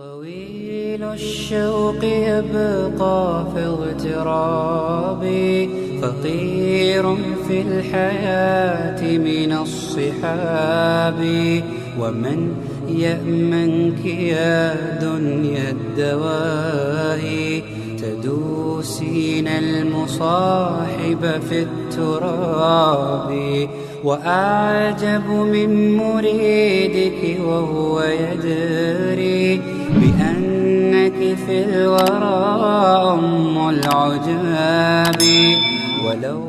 طويل الشوق يبقى في اغترابي، فقير في الحياة من الصحاب. ومن يأمنك يا دنيا الدواهي، تدوسين المصاحب في التراب. وأعجب من مريدك وهو يدري بأنك في الورى أم العجاب. ولو